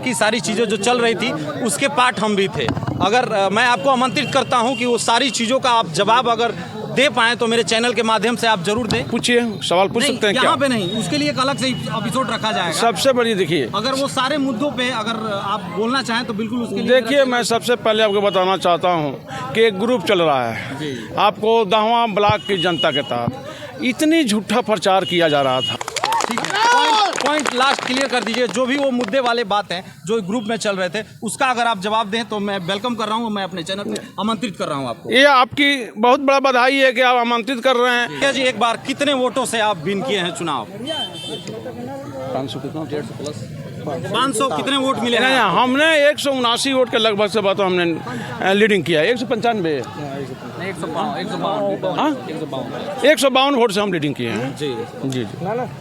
की सारी चीज़ें जो चल रही थी उसके पार्ट हम भी थे। अगर मैं आपको आमंत्रित करता हूं कि वो सारी चीज़ों का आप जवाब अगर दे पाएँ तो मेरे चैनल के माध्यम से आप जरूर दें। पूछिए, सवाल पूछ सकते हैं क्या? यहाँ पे नहीं, उसके लिए एक अलग से एपिसोड रखा जाएगा। सबसे बड़ी देखिए, अगर वो सारे मुद्दों पे अगर आप बोलना चाहें तो बिल्कुल उसके लिए देखिए मैं सबसे पहले आपको बताना चाहता हूँ कि एक ग्रुप चल रहा है आपको दाहवा ब्लॉक की जनता के तहत इतनी झूठा प्रचार किया जा रहा था। पॉइंट लास्ट क्लियर कर दीजिए, जो भी वो मुद्दे वाले बात हैं जो ग्रुप में चल रहे थे उसका अगर आप जवाब दें तो मैं वेलकम कर रहा हूँ। मैं अपने चैनल पे आमंत्रित कर रहा हूँ आपको। ये आपकी बहुत बड़ा बधाई है कि आप आमंत्रित कर रहे हैं। क्या जी, एक बार कितने वोटों से आप विन किए हैं चुनाव? 500 कितना? 150 प्लस 500 कितने वोट मिले? नहीं, हमने 179 वोट के लगभग से बात हमने लीडिंग किया है। 195 152 वोट से हम लीडिंग किए हैं। जी जी जी।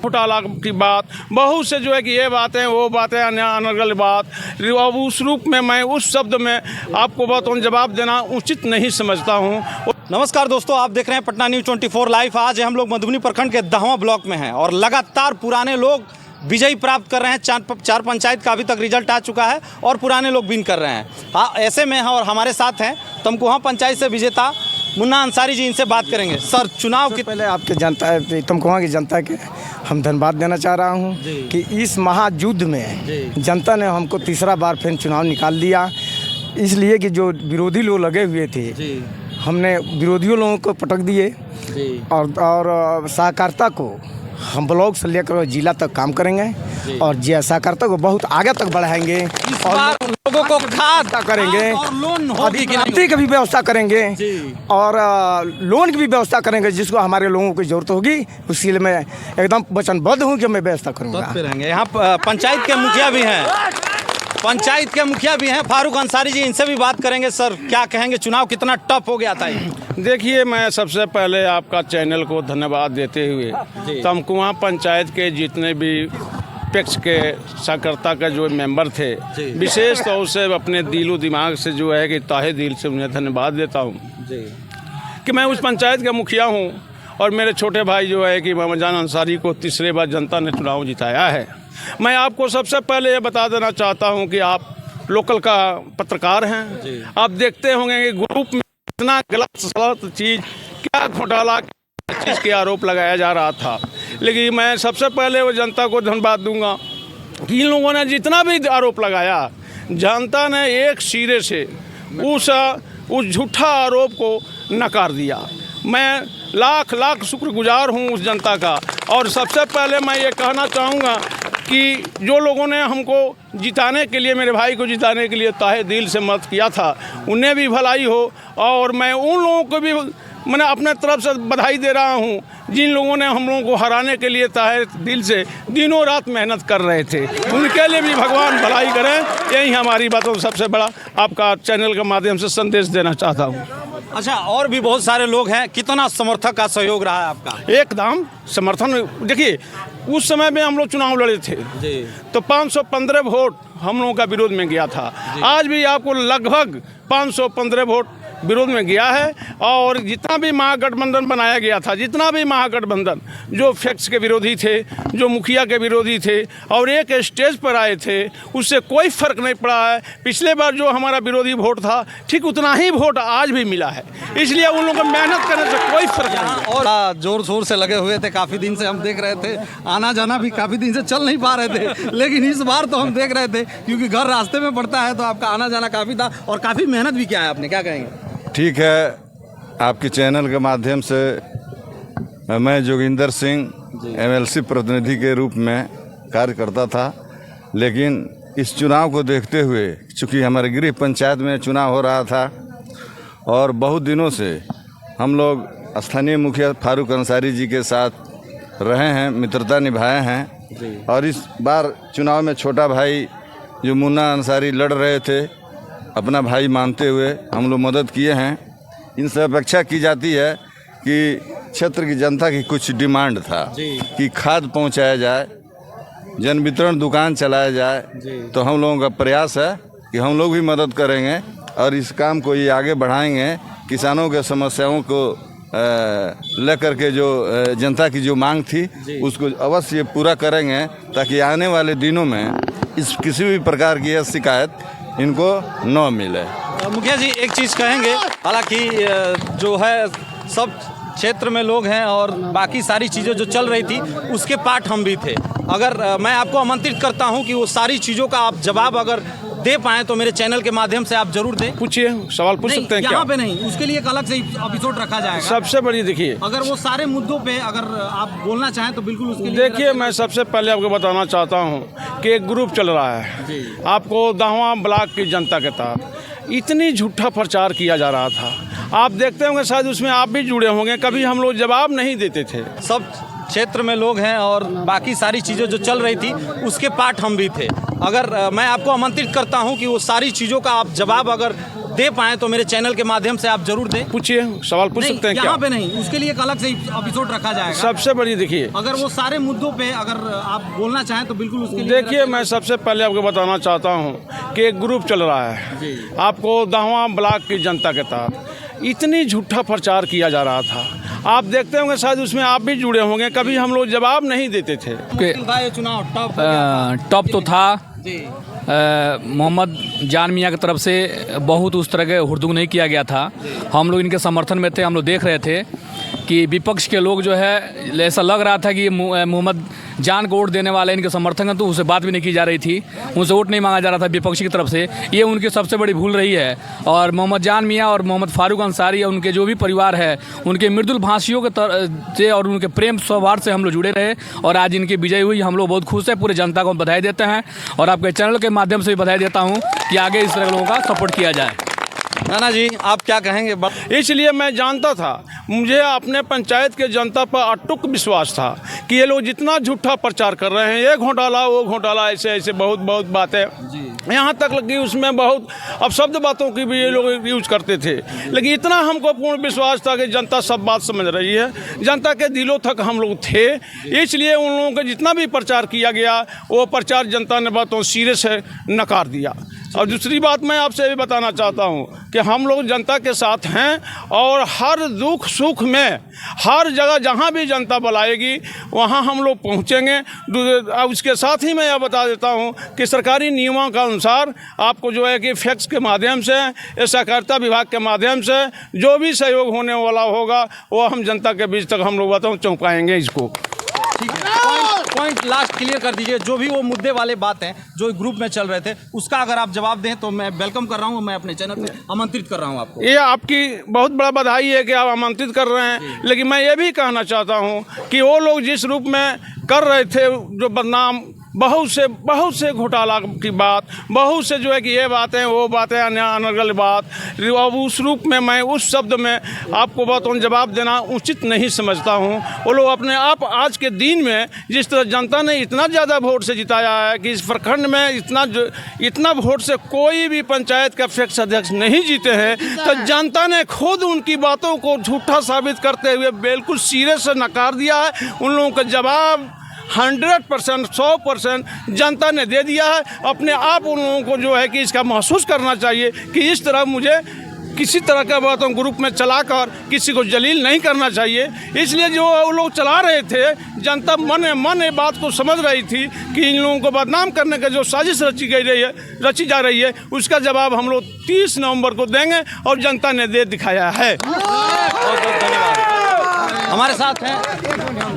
घोटाला की बात बहुत से जो है कि ये बातें वो बातें अनर्गल बात, अब उस रूप में मैं उस शब्द में आपको बातों जवाब देना उचित नहीं समझता हूँ। नमस्कार दोस्तों, आप देख रहे हैं पटना न्यूज़ 24 लाइव। आज हम लोग मधुबनी प्रखंड के दाहवा ब्लॉक में हैं और लगातार पुराने लोग विजयी प्राप्त कर रहे हैं। चार पंचायत का अभी तक रिजल्ट आ चुका है और पुराने लोग विन कर रहे हैं। हाँ, ऐसे में और हमारे साथ हैं तमकुहा पंचायत से विजेता मुन्ना अंसारी जी, इनसे बात करेंगे। सर, चुनाव के पहले आपके जनता तमकुहा की जनता के हम धन्यवाद देना चाह रहा हूं कि इस महायुद्ध में जनता ने हमको तीसरा बार फिर चुनाव निकाल दिया। इसलिए कि जो विरोधी लोग लगे हुए थे हमने विरोधियों लोगों को पटक दिए और सहकारिता को हम ब्लॉक से लेकर जिला तक काम करेंगे और सहकारिता को बहुत आगे तक बढ़ाएंगे और लोगों को खाद करेंगे और लोन होगी की भी व्यवस्था करेंगे और लोन की भी व्यवस्था करेंगे जिसको हमारे लोगों की जरूरत होगी। उसके लिए मैं एकदम वचनबद्ध हूँ कि मैं व्यवस्था करूँगा। यहाँ पंचायत के मुखिया भी हैं, फारूक अंसारी जी, इनसे भी बात करेंगे। सर, क्या कहेंगे, चुनाव कितना टफ हो गया था? देखिए, मैं सबसे पहले आपका चैनल को धन्यवाद देते हुए तमकुहा पंचायत के जितने भी पैक्स के सहकारिता का जो मेंबर थे, विशेष तौर से अपने दिलो दिमाग से जो है कि ताहे दिल से उन्हें धन्यवाद देता हूँ कि मैं उस पंचायत का मुखिया हूँ और मेरे छोटे भाई जो है कि मोहम्मद जान अंसारी को तीसरे बार जनता ने चुनाव जिताया है। मैं आपको सबसे पहले ये बता देना चाहता हूँ कि आप लोकल का पत्रकार हैं, आप देखते होंगे कि ग्रुप में इतना गलत चीज़, क्या घोटाला चीज़ के आरोप लगाया जा रहा था। लेकिन मैं सबसे पहले वो जनता को धन्यवाद दूंगा कि इन लोगों ने जितना भी आरोप लगाया, जनता ने एक सिरे से उस झूठा आरोप को नकार दिया। मैं लाख लाख शुक्रगुजार हूँ उस जनता का। और सबसे पहले मैं ये कहना चाहूँगा कि जो लोगों ने हमको जिताने के लिए, मेरे भाई को जिताने के लिए ताहे दिल से मत किया था, उन्हें भी भलाई हो। और मैं उन लोगों को भी मैंने अपने तरफ से बधाई दे रहा हूँ जिन लोगों ने हम लोगों को हराने के लिए ताहे दिल से दिनों रात मेहनत कर रहे थे, उनके लिए भी भगवान भलाई करें। यही हमारी बातों सबसे बड़ा आपका चैनल के माध्यम से संदेश देना चाहता हूँ। अच्छा, और भी बहुत सारे लोग हैं, कितना समर्थक का सहयोग रहा है आपका? एकदम समर्थन। देखिए, उस समय में हम लोग चुनाव लड़े थे तो 515 वोट हम लोगों का विरोध में गया था। आज भी आपको लगभग 515 वोट विरोध में गया है। और जितना भी महागठबंधन बनाया गया था, जितना भी महागठबंधन जो फैक्ट्स के विरोधी थे, जो मुखिया के विरोधी थे और एक स्टेज पर आए थे, उससे कोई फर्क नहीं पड़ा है। पिछले बार जो हमारा विरोधी वोट था, ठीक उतना ही वोट आज भी मिला है। इसलिए उन लोगों को मेहनत करने से कोई फर्क नहीं। और जोर शोर से लगे हुए थे, काफ़ी दिन से हम देख रहे थे, आना जाना भी काफ़ी दिन से चल नहीं पा रहे थे, लेकिन इस बार तो हम देख रहे थे क्योंकि घर रास्ते में पड़ता है तो आपका आना जाना काफ़ी था और काफ़ी मेहनत भी किया है आपने। क्या कहेंगे? ठीक है, आपके चैनल के माध्यम से मैं जोगिंदर सिंह MLC प्रतिनिधि के रूप में कार्य करता था, लेकिन इस चुनाव को देखते हुए, चूँकि हमारे गृह पंचायत में चुनाव हो रहा था और बहुत दिनों से हम लोग स्थानीय मुखिया फारूक अंसारी जी के साथ रहे हैं, मित्रता निभाए हैं। और इस बार चुनाव में छोटा भाई जो मुन्ना अंसारी लड़ रहे थे, अपना भाई मानते हुए हम लोग मदद किए हैं। इनसे अपेक्षा की जाती है कि क्षेत्र की जनता की कुछ डिमांड था कि खाद पहुंचाया जाए, जन वितरण दुकान चलाया जाए, तो हम लोगों का प्रयास है कि हम लोग भी मदद करेंगे और इस काम को ये आगे बढ़ाएंगे। किसानों के समस्याओं को लेकर के जो जनता की जो मांग थी उसको अवश्य पूरा करेंगे, ताकि आने वाले दिनों में इस किसी भी प्रकार की यह शिकायत इनको न मिले। मुखिया जी एक चीज़ कहेंगे, हालांकि जो है सब क्षेत्र में लोग हैं और बाकी सारी चीज़ें जो चल रही थी उसके पार्ट हम भी थे। अगर मैं आपको आमंत्रित करता हूं कि वो सारी चीज़ों का आप जवाब अगर दे पाएँ तो मेरे चैनल के माध्यम से आप जरूर दें। पूछिए, सवाल पूछ सकते हैं क्या? यहाँ पे नहीं, उसके लिए एक अलग से एपिसोड रखा जाएगा। सबसे बड़ी देखिए, अगर वो सारे मुद्दों पे अगर आप बोलना चाहें तो बिल्कुल उसके लिए देखिए मैं सबसे पहले आपको बताना चाहता हूं कि एक ग्रुप चल रहा है आपको दहवा ब्लॉक की जनता के तहत, इतनी झूठा प्रचार किया जा रहा था। आप देखते होंगे, शायद उसमें आप भी जुड़े होंगे, कभी हम लोग जवाब नहीं देते थे। सब क्षेत्र में लोग हैं और बाकी सारी चीज़ें जो चल रही थी उसके पार्ट हम भी थे। अगर मैं आपको आमंत्रित करता हूं कि वो सारी चीज़ों का आप जवाब अगर दे पाएँ तो मेरे चैनल के माध्यम से आप जरूर दें। पूछिए, सवाल पूछ सकते हैं क्या? यहाँ पे नहीं, उसके लिए एक अलग से एपिसोड रखा जाएगा। सबसे बड़ी देखिए, अगर वो सारे मुद्दों पे अगर आप बोलना चाहें तो बिल्कुल उसके लिए देखिए मैं सबसे पहले आपको बताना चाहता हूं कि एक ग्रुप चल रहा है आपको दहवा ब्लॉक की जनता के तहत, इतनी झूठा प्रचार किया जा रहा था। आप देखते होंगे, शायद उसमें आप भी जुड़े होंगे, कभी हम लोग जवाब नहीं देते थे। ये चुनाव टॉप तो था। मोहम्मद जान मियाँ की तरफ से बहुत उस तरह के हुड़दंग नहीं किया गया था। हम लोग इनके समर्थन में थे। हम लोग देख रहे थे कि विपक्ष के लोग जो है, ऐसा लग रहा था कि मोहम्मद जान को वोट देने वाले इनके समर्थन में, तो उससे बात भी नहीं की जा रही थी, उनसे वोट नहीं मांगा जा रहा था विपक्ष की तरफ से। ये उनकी सबसे बड़ी भूल रही है। और मोहम्मद जान मियाँ और मोहम्मद फारूक अंसारी और उनके जो भी परिवार है, उनके मृदुल भाषियों के से और उनके प्रेम सौहार्द से हम लोग जुड़े रहे और आज इनकी विजय हुई। हम लोग बहुत खुश हैं, पूरे जनता को बधाई देते हैं और आपके चैनल के माध्यम से भी बधाई देता हूँ कि आगे इस तरह लोगों का सपोर्ट किया जाए। नाना जी आप क्या कहेंगे? इसलिए मैं जानता था, मुझे अपने पंचायत के जनता पर अटूट विश्वास था कि ये लोग जितना झूठा प्रचार कर रहे हैं, ये घोटाला वो घोटाला, ऐसे ऐसे बहुत बातें, यहाँ तक लगी उसमें बहुत अपशब्द बातों की भी ये लोग यूज करते थे। लेकिन इतना हमको पूर्ण विश्वास था कि जनता सब बात समझ रही है, जनता के दिलों तक हम लोग थे। इसलिए उन लोगों का जितना भी प्रचार किया गया वो प्रचार जनता ने बातों सिरे से नकार दिया। और दूसरी बात मैं आपसे भी बताना चाहता हूं कि हम लोग जनता के साथ हैं और हर दुख सुख में हर जगह जहां भी जनता बुलाएगी वहां हम लोग पहुंचेंगे। उसके साथ ही मैं यह बता देता हूं कि सरकारी नियमों के अनुसार आपको जो है कि फैक्स के माध्यम से, सहकारिता विभाग के माध्यम से जो भी सहयोग होने वाला होगा वो हम जनता के बीच तक हम लोग पहुँचाएंगे इसको। पॉइंट लास्ट क्लियर कर दीजिए, जो भी वो मुद्दे वाले बात हैं जो ग्रुप में चल रहे थे उसका अगर आप जवाब दें तो मैं वेलकम कर रहा हूं। मैं अपने चैनल पे आमंत्रित कर रहा हूं आपको। ये आपकी बहुत बड़ा बधाई है कि आप आमंत्रित कर रहे हैं, लेकिन मैं ये भी कहना चाहता हूं कि वो लोग जिस रूप में कर रहे थे जो बदनाम, बहुत से घोटाला की बात, बहुत से जो है कि ये बातें वो बातें अनर्गल बात, अब उस रूप में मैं उस शब्द में आपको बातों जवाब देना उचित नहीं समझता हूँ। वो लोग अपने आप आज के दिन में जिस तरह जनता ने इतना ज़्यादा वोट से जिताया है कि इस प्रखंड में इतना वोट से कोई भी पंचायत का फैक्स अध्यक्ष नहीं जीते हैं, तो जनता ने खुद उनकी बातों को झूठा साबित करते हुए बिल्कुल सिरे से नकार दिया है। उन लोगों का जवाब 100%, 100% जनता ने दे दिया है। अपने आप उन लोगों को जो है कि इसका महसूस करना चाहिए कि इस तरह मुझे किसी तरह का बातों ग्रुप में चलाकर किसी को जलील नहीं करना चाहिए। इसलिए जो वो लोग चला रहे थे, जनता मन ये बात को समझ रही थी कि इन लोगों को बदनाम करने का जो साजिश रची जा रही है, उसका जवाब हम लोग 30 नवंबर को देंगे और जनता ने दे दिखाया है। बहुत धन्यवाद। हमारे साथ हैं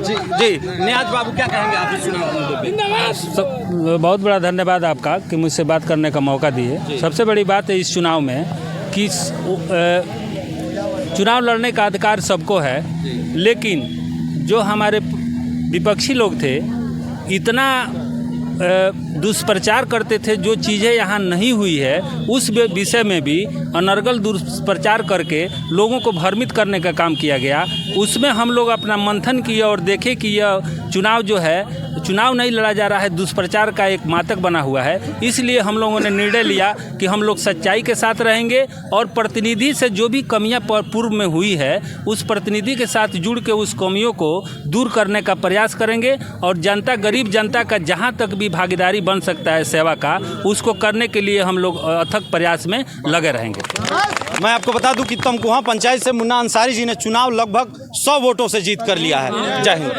जी नियाज बाबू, क्या कहेंगे आप इस चुनाव पे? बहुत बड़ा धन्यवाद आपका कि मुझसे बात करने का मौका दिए। सबसे बड़ी बात है इस चुनाव में कि चुनाव लड़ने का अधिकार सबको है, लेकिन जो हमारे विपक्षी लोग थे इतना दुष्प्रचार करते थे, जो चीज़ें यहाँ नहीं हुई है उस विषय में भी अनर्गल दुष्प्रचार करके लोगों को भ्रमित करने का काम किया गया। उसमें हम लोग अपना मंथन किया और देखे कि यह चुनाव जो है, चुनाव नहीं लड़ा जा रहा है, दुष्प्रचार का एक मातक बना हुआ है। इसलिए हम लोगों ने निर्णय लिया कि हम लोग सच्चाई के साथ रहेंगे और प्रतिनिधि से जो भी कमियां पूर्व में हुई है उस प्रतिनिधि के साथ जुड़ के उस कमियों को दूर करने का प्रयास करेंगे और जनता, गरीब जनता का जहां तक भी भागीदारी बन सकता है सेवा का, उसको करने के लिए हम लोग अथक प्रयास में लगे रहेंगे। मैं आपको बता दूं कि तमकुहा पंचायत से मुन्ना अंसारी जी ने चुनाव लगभग 100 वोटों से जीत कर लिया है। जय हिंद।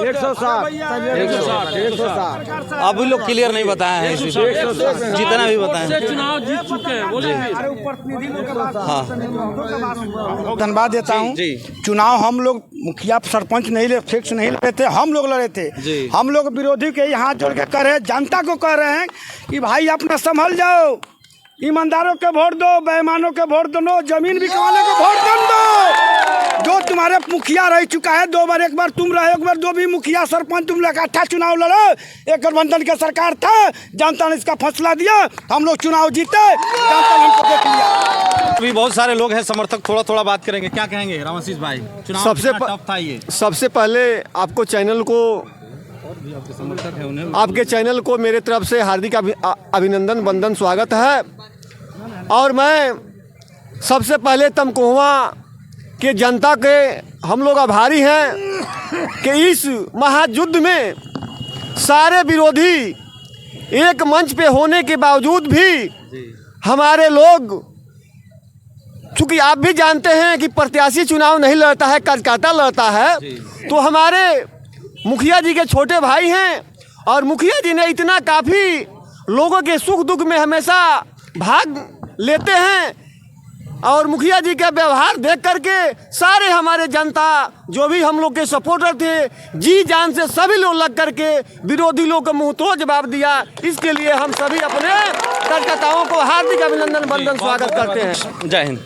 160 अभी लोग क्लियर नहीं बताए हैं इसी पे। जितना भी बताएं। चुनाव जीत चुके हैं बोले धन्यवाद देता हूँ। जी। चुनाव हम लोग मुखिया सरपंच नहीं ले फिक्स नहीं लड़े थे, हम लोग लड़े थे। जी। हम लोग विरोधी के यहाँ जोड़ के कह रहे हैं, जनता को कह रहे हैं कि भाई अपना संभल जाओ, ईमानदारों के वोट दो, बेईमानों के वोट दो, जमीन बिकवाले को वोट दो। जो तुम्हारे मुखिया रह चुका है 2 बार, 1 बार तुम रहे, 1 बार 2 भी मुखिया सरपंच तुम लोग इकट्ठा चुनाव लड़ो। एक गठबंधन की सरकार था, जनता ने इसका फैसला दिया, हम लोग चुनाव जीते, जनता ने हमको देख लिया। अभी बहुत सारे लोग हैं समर्थक, थोड़ा थोड़ा बात करेंगे। क्या कहेंगे रामाशीष भाई? चुनाव सबसे कितना टफ था ये? सबसे पहले आपको चैनल को, आपके चैनल को मेरे तरफ से हार्दिक अभिनंदन, वंदन, स्वागत है। और मैं सबसे पहले तमकोहवा के जनता के हम लोग आभारी हैं कि इस महायुद्ध में सारे विरोधी एक मंच पे होने के बावजूद भी हमारे लोग, चूँकि आप भी जानते हैं कि प्रत्याशी चुनाव नहीं लड़ता है, कार्यकर्ता लड़ता है, तो हमारे मुखिया जी के छोटे भाई हैं और मुखिया जी ने इतना काफ़ी लोगों के सुख दुख में हमेशा भाग लेते हैं। और मुखिया जी का व्यवहार देख करके सारे हमारे जनता जो भी हम लोग के सपोर्टर थे, जी जान से सभी लोग लग करके विरोधी लोग को मुँह तोड़ जवाब दिया। इसके लिए हम सभी अपने कार्यकर्ताओं को हार्दिक अभिनंदन, वंदन, स्वागत करते हैं। जय हिंद।